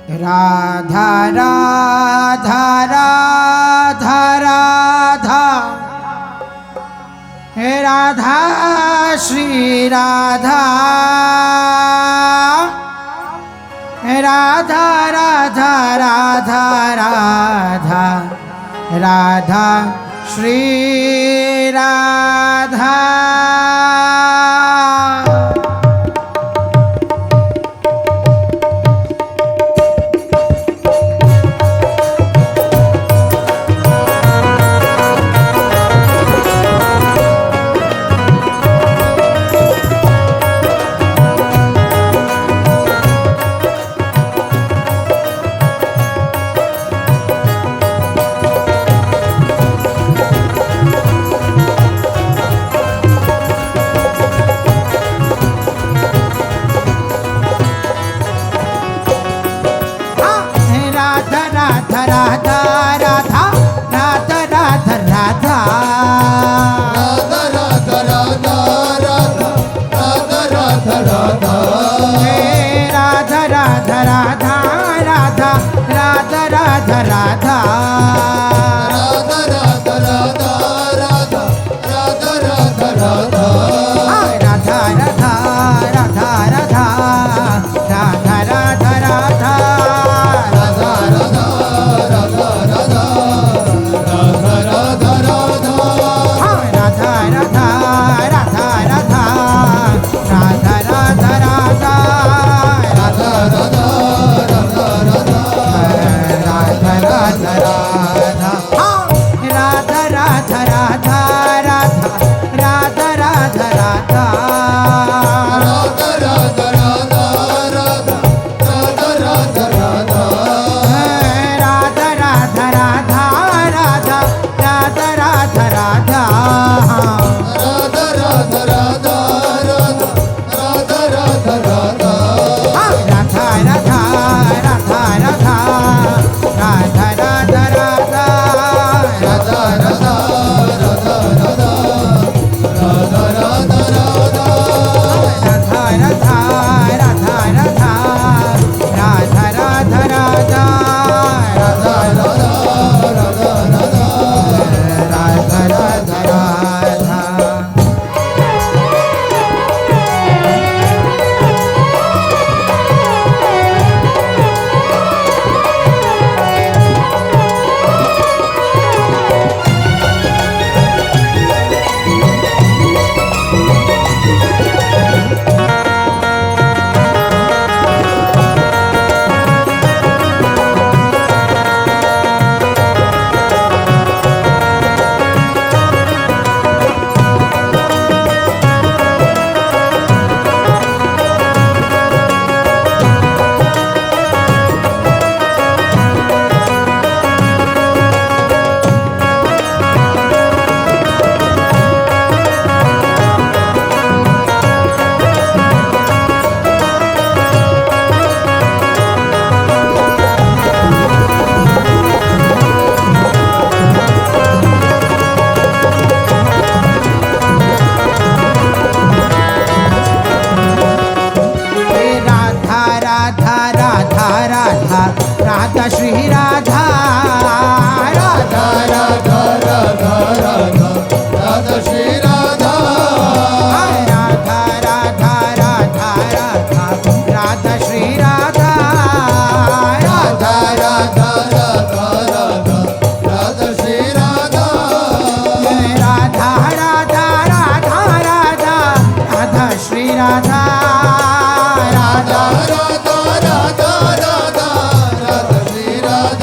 Radha Radha Radha Radha हे Radha Shri Radha हे Radha Radha Radha Radha Radha Shri Radha. Radha Shri Radha Radha Radha Radha Radha Radha Shri Radha Radha Radha Radha Radha Radha Shri Radha Radha Radha Radha Radha Radha Shri Radha Radha Radha Radha Radha Radha Shri Radha Radha Radha Radha Radha Radha Shri Radha.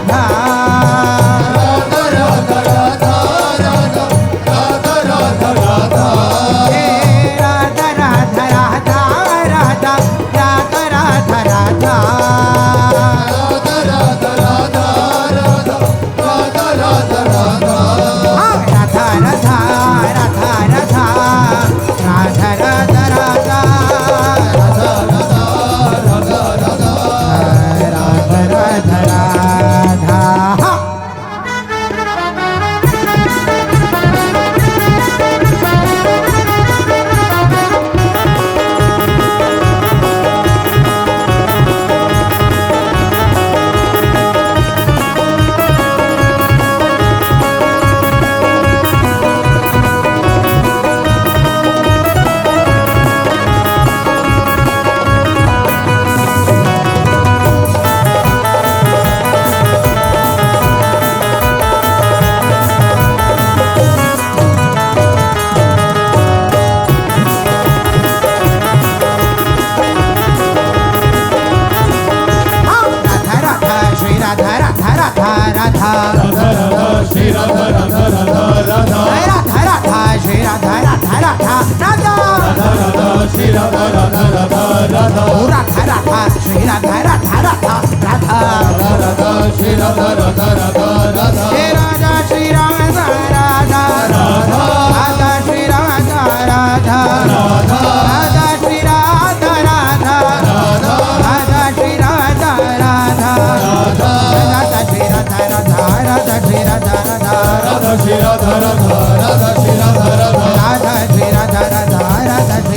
Shri Radha Radha Radha Radha Radha Shri Radha Radha Radha Radha Radha Radha Shri Radha Radha Radha Radha Radha Shri Radha Radha Radha Radha हे Radha Shri Radha Radha Radha Radha Shri Radha Radha Radha Radha Shri Radha Radha Radha Radha Shri Radha Radha Radha Shri Radha Radha Radha Shri Radha Radha Radha Shri Radha Radha Radha Shri Radha Radha Radha Shri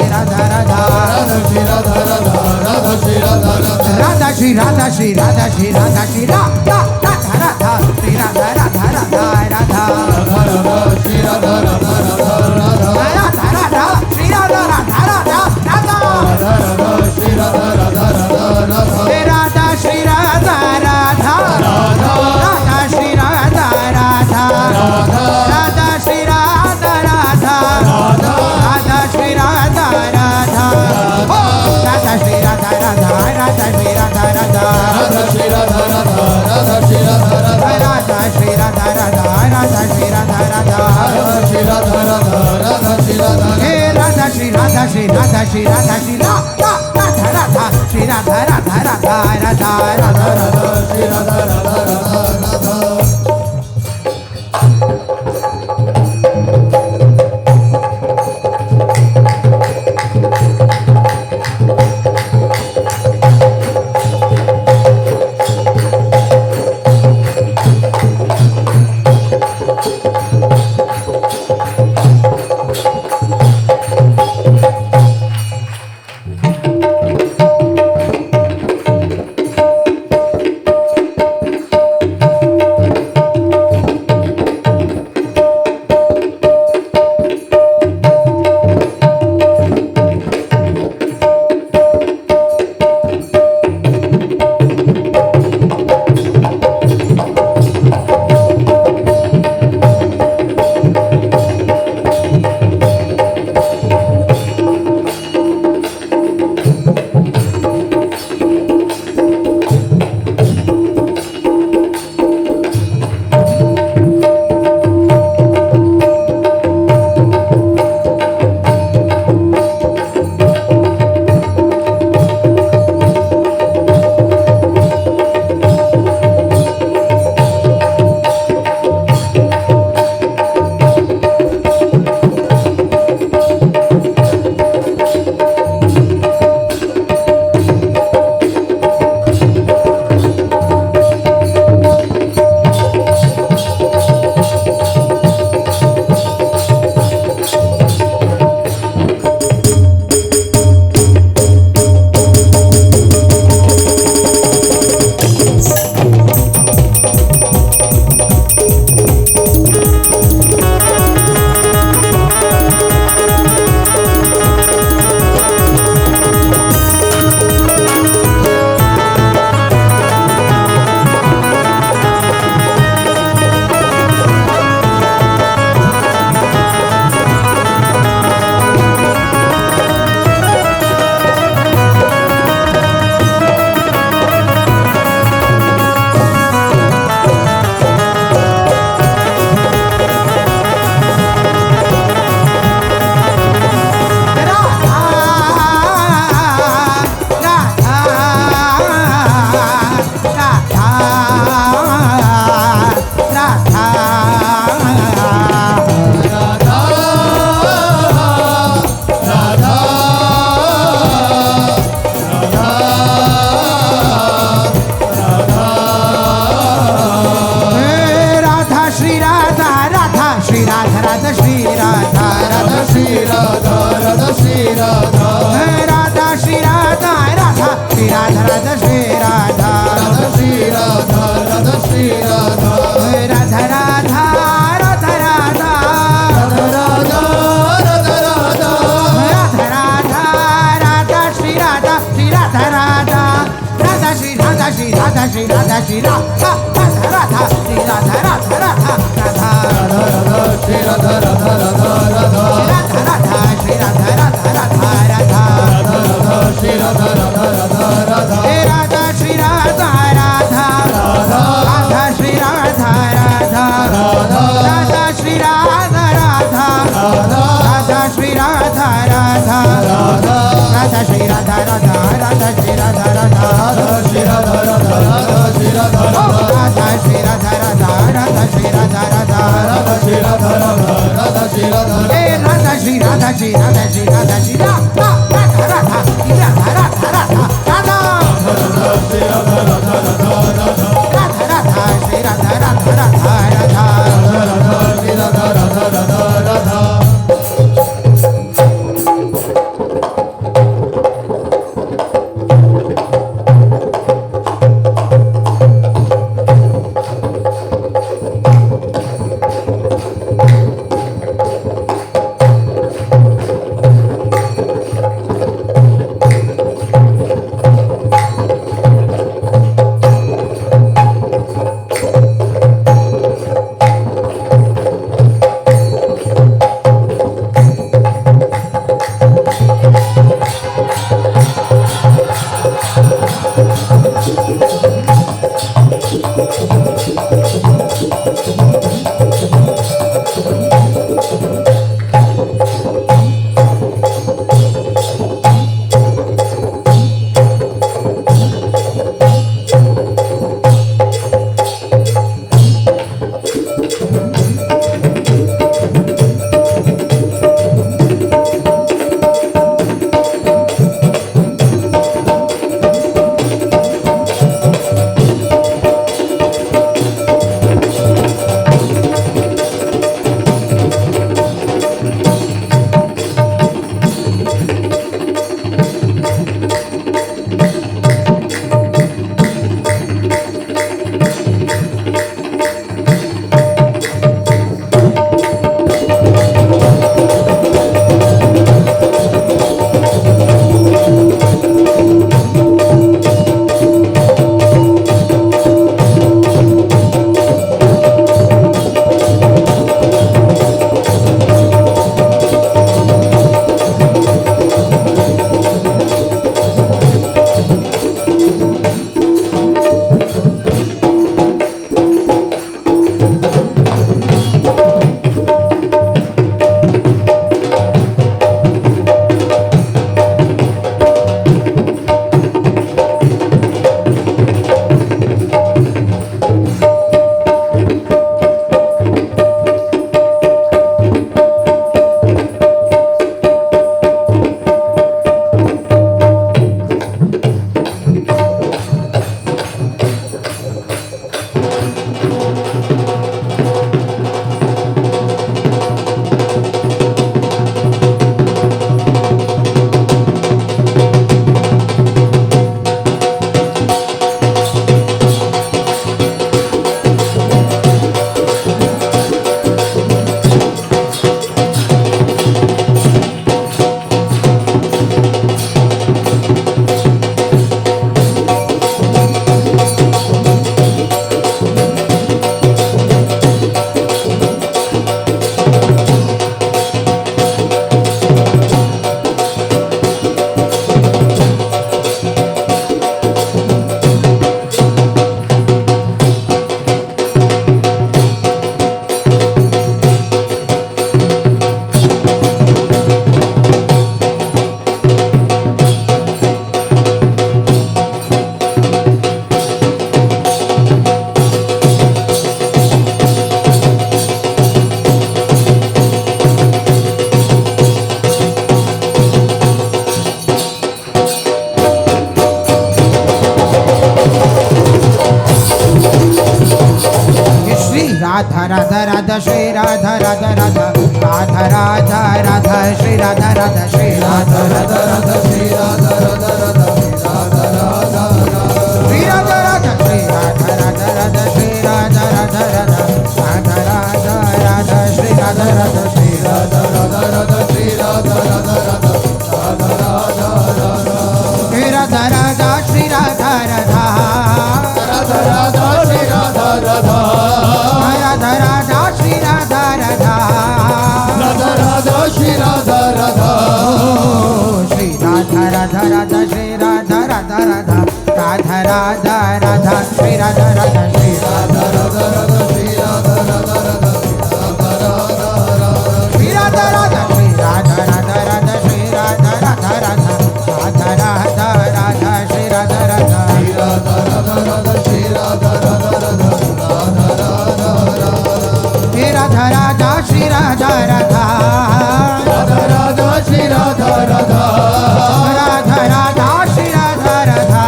Radha Radha Radha Shri Radha Radha Radha Shri Radha Radha Radha Shri Radha Radha Radha Shri Radha Shri Radha Shri Radha Shri Radha Radha Radha Shri Radha Radha Radha Radha Radha Radha Shri Radha Radha Radha Radha Radha Radha Shri Radha Radha Radha Radha Radha Radha Shri Radha Radha Radha Radha हे Radha Shri Radha Radha Radha Shri Radha Radha Radha Shri Radha Radha Radha Shri Radha Radha ओ Radha Shri Radha Radha Radha Shri Radha Radha Radha Shri Radha Radha Radha Shri Radha Radha Radha Shri Radha Radha Radha Shri Radha Radha Radha Shri Radha Radha Radha Shri Radha हे Radha Shri Radha Shri Radha Shri Radha Shri Radha Radha Radha Shri Radha Radha Radha Radha Radha Radha Shri Radha Radha Radha Radha Shri Radha Shri Radha Radha Radha Shri Radha Radha Radha Radha Radha Shri Radha Radha Radha Radha Radha Radha Shri Radha Radha Radha Radha Radha Shri Radha Radha Radha Radha Radha Shri Radha Radha Radha Radha Radha Radha Shri Radha Radha Shri Radha Radha Radha Shri Radha Radha Radha Shri Radha Radha Shri Radha Radha Radha Shri Radha Radha Radha Radha Radha Radha Shri Radha Radha Shri Radha Radha Radha Shri Radha Radha Radha Radha Radha Radha Shri Radha Radha Shri Radha Radha Radha Radha Shri Radha Radha Radha Radha Shri Radha Radha Radha Radha Shri Radha Radha Shri Radha Radha Radha Shri Radha Radha Radha Radha Radha Radha Shri Radha Radha Shri Radha Radha Radha Shri Radha Radha Radha Shri Radha Radha Shri Radha Radha Radha Shri Radha Radha Radha Radha Radha Radha Shri Radha Radha Shri Radha Radha Radha Shri Radha Radha Radha Radha Radha हे Radha Radha Shri Radha Radha Radha Radha Shri Radha Radha Radha Radha Shri Radha Radha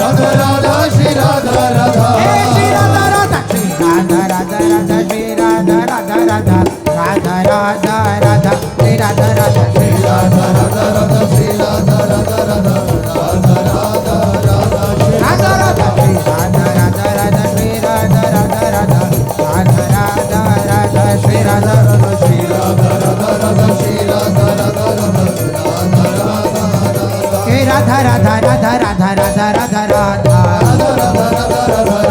Radha Radha Shri Radha Radha हे Shri Radha Radha Shri Radha Radha Radha Shri Radha Radha Radha Radha Radha Radha Shri Radha Radha Shri Radha Radha Radha Shri Radha Radha Radha Radha Radha Radha Shri Radha Radha Shri Radha Radha Radha Shri Radha Radha Radha Radha Radha Radha Shri Radha Radha Shri Radha Radha Radha Shri Radha Radha Radha Radha Radha हे Radha Radha Radha Radha Radha Radha Radha Radha Radha